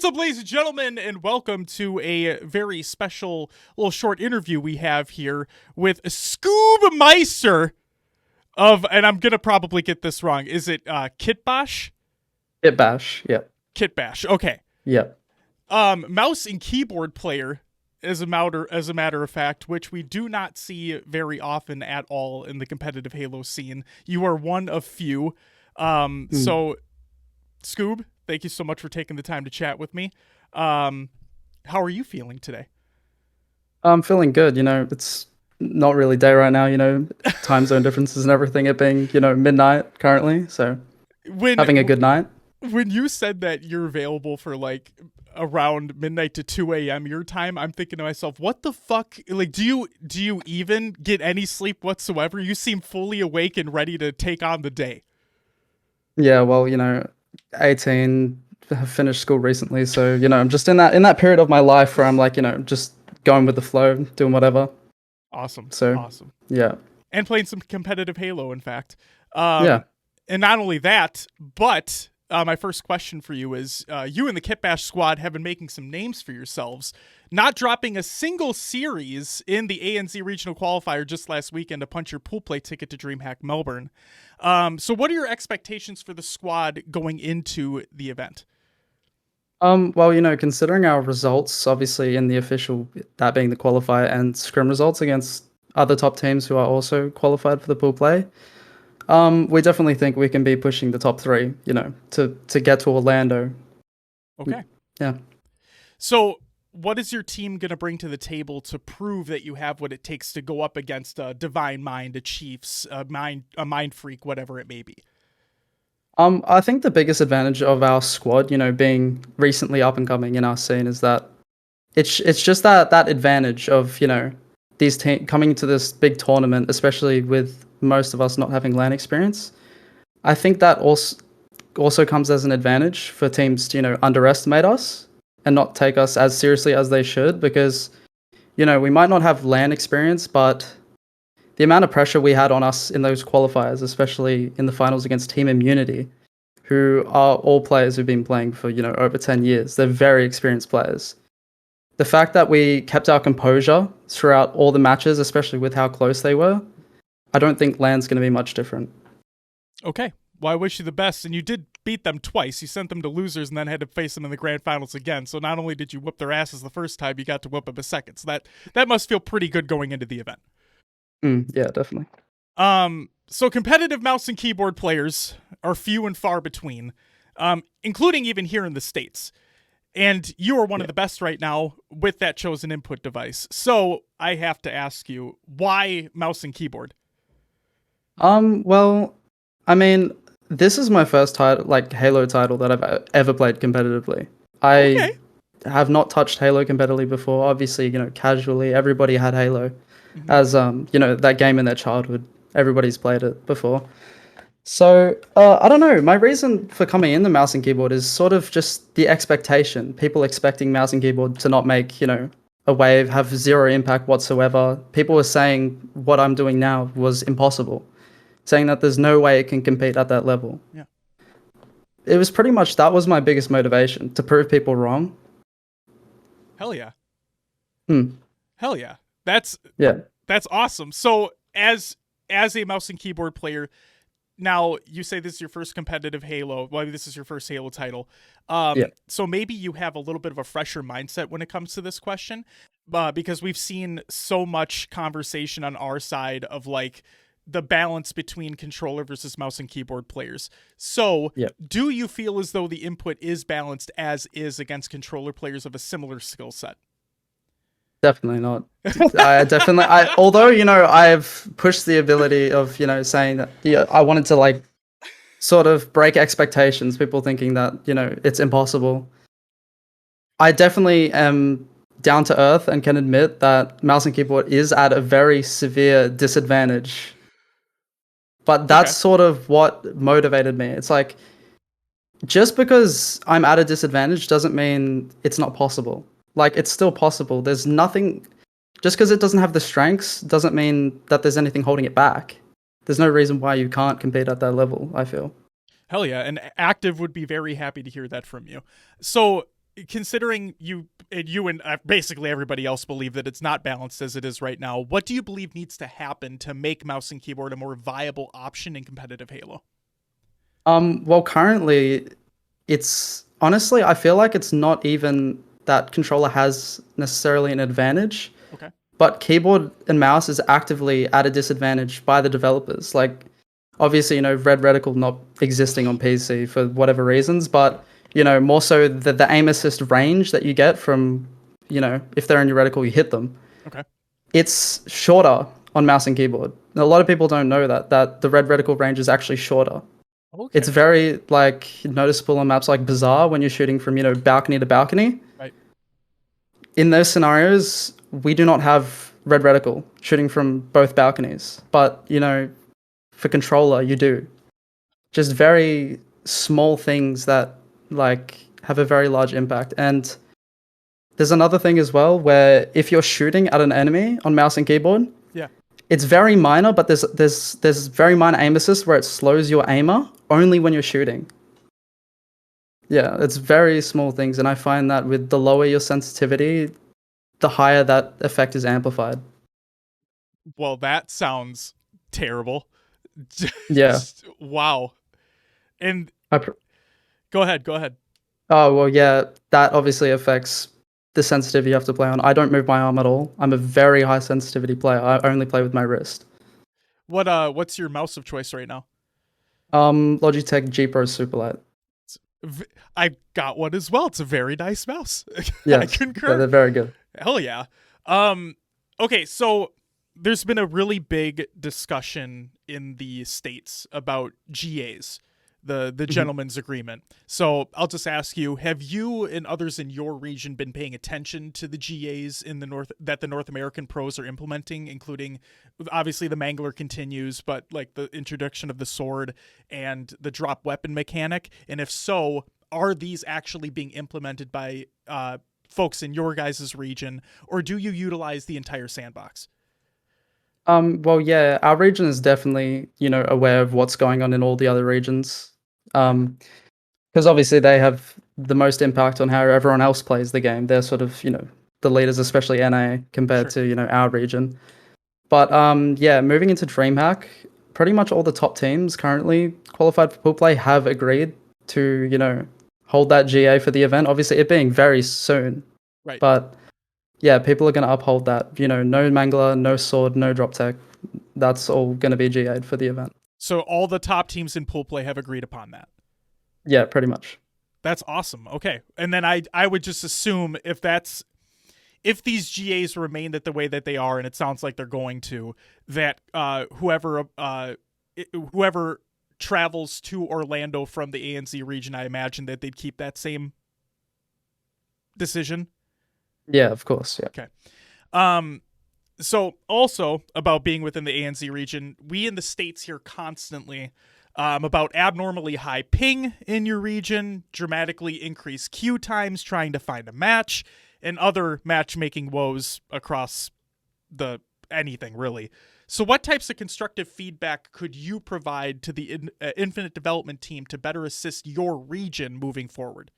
What's up, ladies and gentlemen, and welcome to a very special little short interview we have here with Scoobmeistr and I'm gonna probably get this wrong. Is it Kitbash? Kitbash, yep. Kitbash. Okay. Yep. Mouse and keyboard player, as a matter of fact, which we do not see very often at all in the competitive Halo scene. You are one of few. So, Scoob, thank you so much for taking the time to chat with me. How are you feeling today? I'm feeling good. It's not really day right now, time zone differences and everything, it being, midnight currently. So having a good night. When you said that you're available for like around midnight to 2 a.m. your time, I'm thinking to myself, what the fuck? Like, do you even get any sleep whatsoever? You seem fully awake and ready to take on the day. Yeah, well, 18, have finished school recently, so I'm just in that period of my life where I'm like, just going with the flow, doing whatever. Awesome. So awesome. Yeah. And playing some competitive Halo, in fact. Yeah. And not only that, but my first question for you is, you and the Kitbash squad have been making some names for yourselves, not dropping a single series in the ANZ Regional Qualifier just last weekend to punch your pool play ticket to DreamHack Melbourne. So what are your expectations for the squad going into the event? Well, considering our results, obviously in the official, that being the qualifier and scrim results against other top teams who are also qualified for the pool play, we definitely think we can be pushing the top three, to get to Orlando. Okay. Yeah. So what is your team going to bring to the table to prove that you have what it takes to go up against a Divine Mind, a Chiefs, a Mind Freak, whatever it may be? I think the biggest advantage of our squad, being recently up and coming in our scene, is that it's just that advantage of, these coming to this big tournament, especially with most of us not having LAN experience. I think that also comes as an advantage for teams to, underestimate us and not take us as seriously as they should, because, we might not have LAN experience, but the amount of pressure we had on us in those qualifiers, especially in the finals against Team Immunity, who are all players who've been playing for, over 10 years. They're very experienced players. The fact that we kept our composure throughout all the matches, especially with how close they were, I don't think LAN's going to be much different. Okay. Well, I wish you the best. And you did beat them twice. You sent them to losers and then had to face them in the grand finals again. So not only did you whoop their asses the first time, you got to whoop them a second. So that must feel pretty good going into the event. Yeah, definitely. So competitive mouse and keyboard players are few and far between, including even here in the States. And you are one of the best right now with that chosen input device. So I have to ask you, why mouse and keyboard? Well, I mean, this is my first title, like Halo title, that I've ever played competitively. I have not touched Halo competitively before. Obviously, casually, everybody had Halo as that game in their childhood. Everybody's played it before. So I don't know. My reason for coming in the mouse and keyboard is sort of just the expectation. People expecting mouse and keyboard to not make a wave, have zero impact whatsoever. People were saying what I'm doing now was impossible, saying that there's no way it can compete at that level. Yeah. It was pretty much, that was my biggest motivation, to prove people wrong. Hell yeah. Hell yeah. That's awesome. So as a mouse and keyboard player, now you say this is your first competitive Halo. Well, this is your first Halo title. So maybe you have a little bit of a fresher mindset when it comes to this question, because we've seen so much conversation on our side of like the balance between controller versus mouse and keyboard players. So do you feel as though the input is balanced as is against controller players of a similar skill set? Definitely not. Although, I've pushed the ability of, saying that, I wanted to like sort of break expectations, people thinking that, it's impossible. I definitely am down to earth and can admit that mouse and keyboard is at a very severe disadvantage. But that's sort of what motivated me. It's like, just because I'm at a disadvantage doesn't mean it's not possible. Like, it's still possible. There's nothing, just because it doesn't have the strengths doesn't mean that there's anything holding it back. There's no reason why you can't compete at that level, I feel. Hell yeah, and Active would be very happy to hear that from you. So considering you and basically everybody else believe that it's not balanced as it is right now, what do you believe needs to happen to make mouse and keyboard a more viable option in competitive Halo? Well, currently, it's honestly, I feel like it's not even that controller has necessarily an advantage, Okay. but keyboard and mouse is actively at a disadvantage by the developers. Like, obviously, Red Reticle not existing on PC for whatever reasons, but more so the aim assist range that you get from, if they're in your reticle, you hit them. Okay. It's shorter on mouse and keyboard. And a lot of people don't know that the red reticle range is actually shorter. Okay. It's very noticeable on maps like Bazaar when you're shooting from balcony to balcony. Right. In those scenarios, we do not have red reticle shooting from both balconies, but for controller you do. Just very small things that have a very large impact. And there's another thing as well where if you're shooting at an enemy on mouse and keyboard, yeah, it's very minor, but there's very minor aim assist where it slows your aimer only when you're shooting. Yeah, it's very small things, and I find that with the lower your sensitivity, the higher that effect is amplified. Well, that sounds terrible. Yeah. Wow. And go ahead. Oh, well, yeah, that obviously affects the sensitivity you have to play on. I don't move my arm at all. I'm a very high sensitivity player. I only play with my wrist. What's your mouse of choice right now? Logitech G Pro Superlight. I got one as well. It's a very nice mouse. Yeah, I concur. They're very good. Hell yeah. Okay, so there's been a really big discussion in the States about GAs, the gentleman's agreement. So I'll just ask you, have you and others in your region been paying attention to the GAs in the North that the North American pros are implementing, including obviously the Mangler continues, but like the introduction of the sword and the drop weapon mechanic? And if so, are these actually being implemented by folks in your guys' region, or do you utilize the entire sandbox? Well, yeah, our region is definitely, aware of what's going on in all the other regions. Because obviously they have the most impact on how everyone else plays the game. They're sort of, the leaders, especially NA, compared to, our region. But yeah, moving into DreamHack, pretty much all the top teams currently qualified for pool play have agreed to, hold that GA for the event. Obviously, it being very soon. Right. But yeah, people are going to uphold that. No Mangler, no sword, no drop tech. That's all going to be GA'd for the event. So all the top teams in pool play have agreed upon that. Yeah, pretty much. That's awesome. Okay. And then I would just assume if these GAs remain the way that they are, and it sounds like they're going to, that whoever travels to Orlando from the ANZ region, I imagine that they'd keep that same decision. Yeah, of course. Yeah. Okay. So also about being within the ANZ region, we in the States hear constantly about abnormally high ping in your region, dramatically increased queue times trying to find a match, and other matchmaking woes across anything really. So what types of constructive feedback could you provide to the Infinite development team to better assist your region moving forward?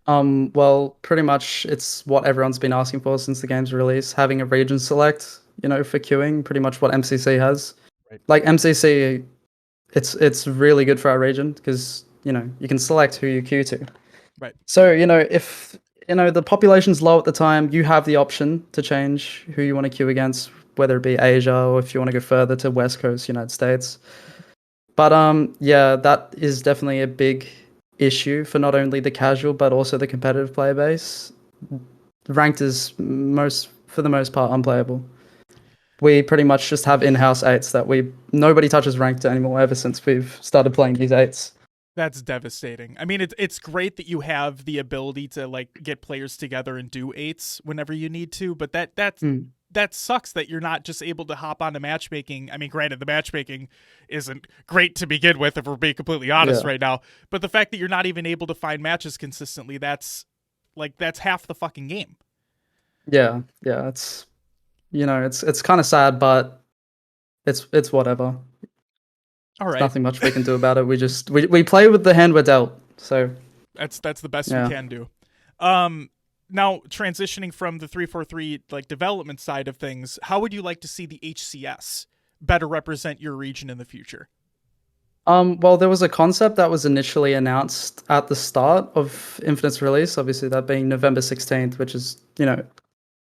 Well, pretty much it's what everyone's been asking for since the game's release, having a region select, for queuing, pretty much what MCC has. Right. Like MCC, it's really good for our region because, you can select who you queue to. Right. So, if, the population's low at the time, you have the option to change who you want to queue against, whether it be Asia or if you want to go further to West Coast, United States. But, yeah, that is definitely a big issue for not only the casual but also the competitive player base. Ranked is for the most part unplayable. We pretty much just have in-house 8s that nobody touches ranked anymore ever since we've started playing these 8s. That's devastating. I mean, it's great that you have the ability to get players together and do 8s whenever you need to, but that sucks that you're not just able to hop onto matchmaking. I mean, granted, the matchmaking isn't great to begin with, if we're being completely honest right now. But the fact that you're not even able to find matches consistently, that's half the fucking game. Yeah, it's it's kind of sad, but it's whatever. All right, there's nothing much we can do about it. We play with the hand we're dealt. So that's the best we can do. Now transitioning from the 343 like development side of things, how would you like to see the HCS better represent your region in the future? Well, there was a concept that was initially announced at the start of Infinite's release, obviously that being November 16th, which is,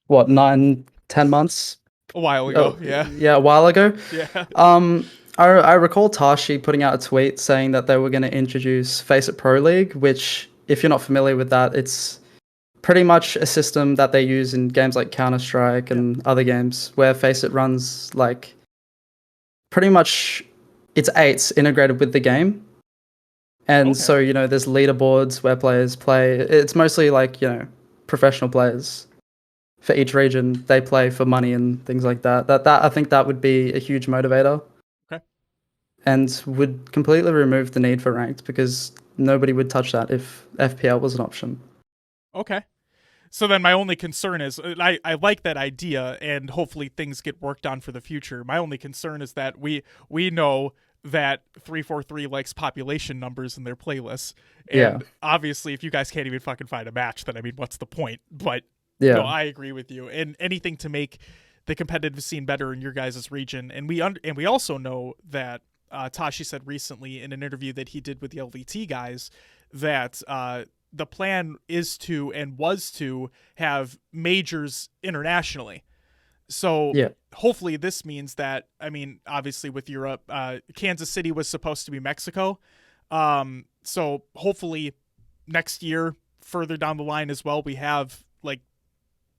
what, 9, 10 months? A while ago, Oh, yeah. yeah, a while ago. Yeah. I recall Tashi putting out a tweet saying that they were going to introduce Face It Pro League, which, if you're not familiar with that, it's pretty much a system that they use in games like Counter-Strike and other games where Face It runs like pretty much it's eights integrated with the game. And so, there's leaderboards where players play. It's mostly like, professional players for each region. They play for money and things like that. That I think that would be a huge motivator. Okay. And would completely remove the need for ranked because nobody would touch that if FPL was an option. Okay. So then my only concern is I like that idea and hopefully things get worked on for the future. My only concern is that we know that 343 likes population numbers in their playlists. And obviously if you guys can't even fucking find a match, then I mean what's the point? But no, I agree with you. And anything to make the competitive scene better in your guys' region. And we also know that Tashi said recently in an interview that he did with the LVT guys that the plan is to and was to have majors internationally. So hopefully this means that, I mean, obviously with Europe, Kansas City was supposed to be Mexico. So hopefully next year, further down the line as well, we have like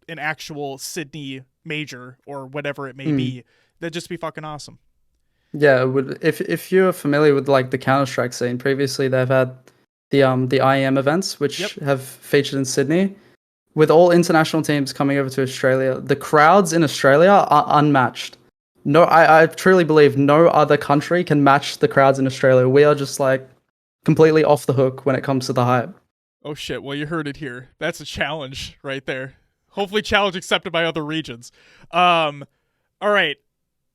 an actual Sydney major or whatever it may be. That'd just be fucking awesome. Yeah, it would. If you're familiar with like the Counter-Strike scene, previously they've had the IEM events, which have featured in Sydney, with all international teams coming over to Australia. The crowds in Australia are unmatched. No, I truly believe no other country can match the crowds in Australia. We are just like completely off the hook when it comes to the hype. Oh shit, well you heard it here. That's a challenge right there. Hopefully challenge accepted by other regions. All right,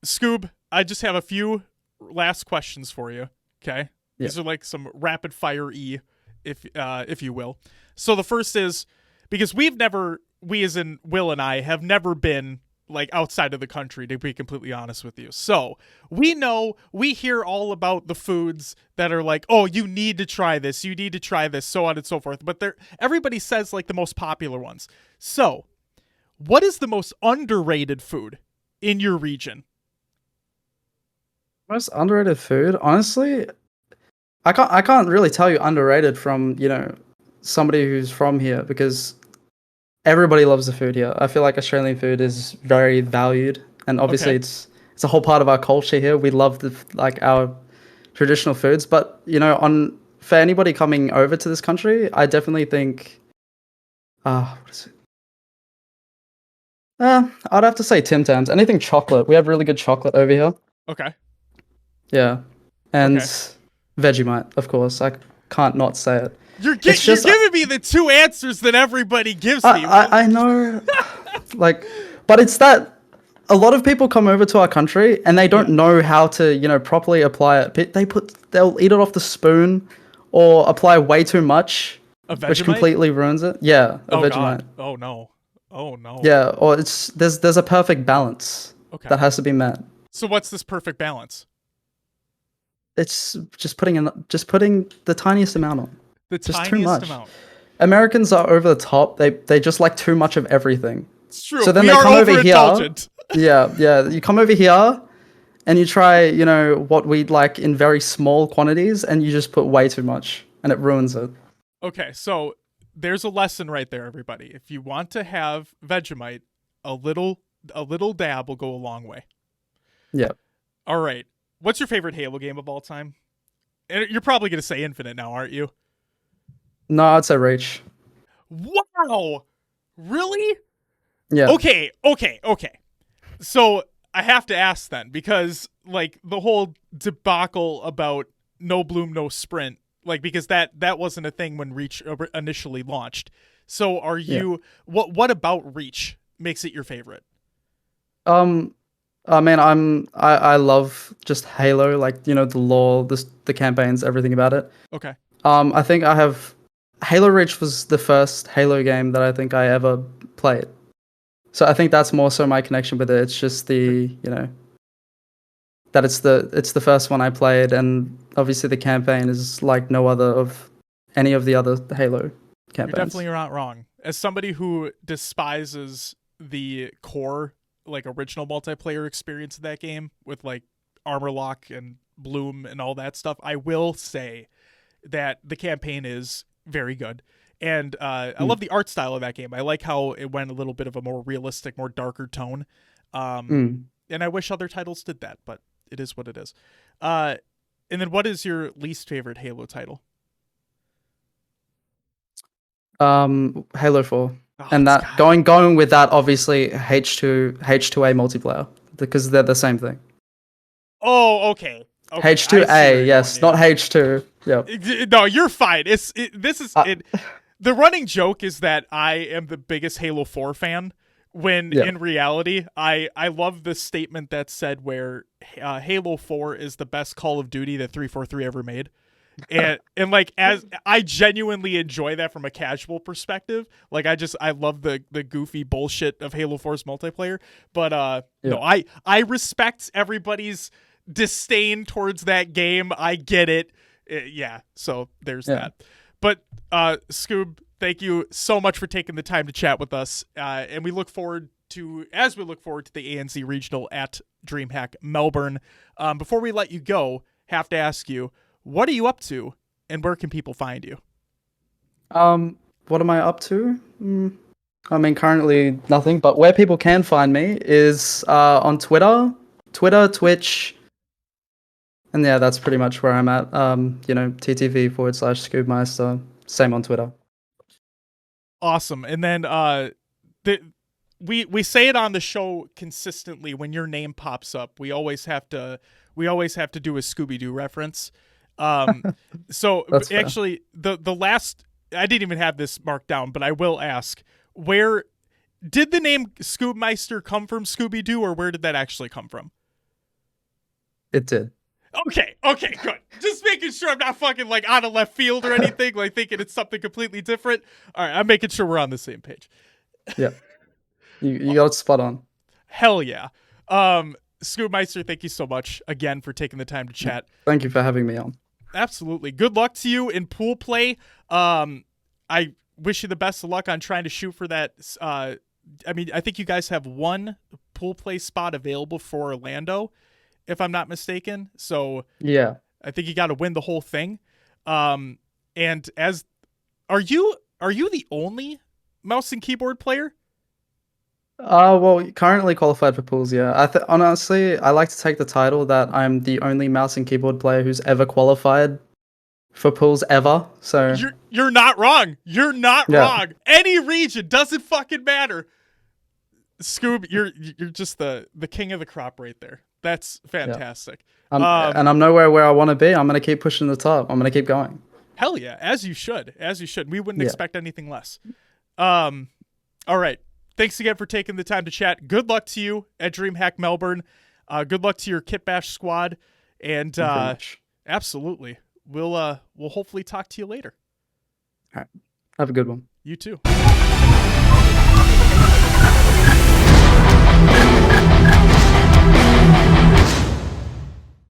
Scoob, I just have a few last questions for you, okay? These are like some rapid fire if you will. So the first is, because we as in Will and I have never been like outside of the country, to be completely honest with you. So we hear all about the foods that are like, oh, you need to try this, so on and so forth. But everybody says like the most popular ones. So what is the most underrated food in your region? Most underrated food? Honestly, I can't really tell you underrated from, somebody who's from here because everybody loves the food here. I feel like Australian food is very valued, and obviously it's a whole part of our culture here. We love our traditional foods, but for anybody coming over to this country, I definitely think what is it? I'd have to say Tim Tams. Anything chocolate. We have really good chocolate over here. Okay. Yeah. And Vegemite, of course. I can't not say it. You're giving me the two answers that everybody gives me. I know. But it's that a lot of people come over to our country and they don't know how to, properly apply it. They'll eat it off the spoon or apply way too much, which completely ruins it. Yeah, Vegemite. God. Oh no. Oh no. Yeah, or there's a perfect balance that has to be met. So what's this perfect balance? It's just putting the tiniest amount on. Just too much. Amount. Americans are over the top. They just like too much of everything. It's true. So then they come over here. Yeah. You come over here and you try, what we'd like in very small quantities, and you just put way too much, and it ruins it. Okay, so there's a lesson right there, everybody. If you want to have Vegemite, a little dab will go a long way. Yeah. All right. What's your favorite Halo game of all time? And you're probably going to say Infinite now, aren't you? No, I'd say Reach. Wow. Really? Yeah. Okay. So I have to ask then, because like the whole debacle about no bloom, no sprint, like because that wasn't a thing when Reach initially launched. So are you what about Reach makes it your favorite? I mean, I love just Halo, like the lore, the campaigns, everything about it. Okay. I think I have Halo Reach was the first Halo game that I think I ever played. So I think that's more so my connection with it. It's just that it's the first one I played, and obviously the campaign is like no other of any of the other Halo campaigns. You're definitely not wrong. As somebody who despises the core, like, original multiplayer experience of that game with like armor lock and bloom and all that stuff, I will say that the campaign is very good. And I love the art style of that game. I like how it went a little bit of a more realistic, more darker tone. And I wish other titles did that, but it is what it is. And then what is your least favorite Halo title? Halo 4. And that going with that, obviously H2A multiplayer, because they're the same thing. Oh, okay. H2A, yes, not H2. Yeah. No, you're fine. The running joke is that I am the biggest Halo 4 fan, when in reality, I love the statement that said where Halo 4 is the best Call of Duty that 343 ever made. And like, as I genuinely enjoy that from a casual perspective. Like, I love the goofy bullshit of Halo 4's multiplayer. But no, I respect everybody's disdain towards that game. I get it. Yeah, so there's that. But Scoob, thank you so much for taking the time to chat with us. And we look forward to the ANZ Regional at DreamHack Melbourne. Before we let you go, have to ask you, what are you up to, and where can people find you? What am I up to? I mean, currently nothing, but where people can find me is on Twitter, Twitch, and yeah, that's pretty much where I'm at. TTV/Scoobmeistr. Same on Twitter. Awesome. And then we say it on the show consistently when your name pops up. We always have to do a Scooby-Doo reference. So actually, the last, I didn't even have this marked down, but I will ask, where did the name Scoobmeistr come from, Scooby-Doo, or where did that actually come from? It did. Okay, good. Just making sure I'm not fucking like out of left field or anything, like thinking it's something completely different. All right, I'm making sure we're on the same page. Yeah, you got it spot on. Hell yeah. Scoobmeistr, thank you so much again for taking the time to chat. Thank you for having me on. Absolutely. Good luck to you in pool play. I wish you the best of luck on trying to shoot for that. I think you guys have one pool play spot available for Orlando, if I'm not mistaken. So yeah, I think you got to win the whole thing. And are you the only mouse and keyboard player? Well, currently qualified for pools, yeah. Honestly, I like to take the title that I'm the only mouse and keyboard player who's ever qualified for pools ever. So you're not wrong. You're not wrong. Any region, doesn't fucking matter. Scoob, you're just the king of the crop right there. That's fantastic. And I'm nowhere where I want to be. I'm gonna keep pushing the top. I'm gonna keep going. Hell yeah, as you should. We wouldn't expect anything less. All right. Thanks again for taking the time to chat. Good luck to you at DreamHack Melbourne. Good luck to your Kitbash squad. And absolutely, we'll hopefully talk to you later. All right. Have a good one. You too.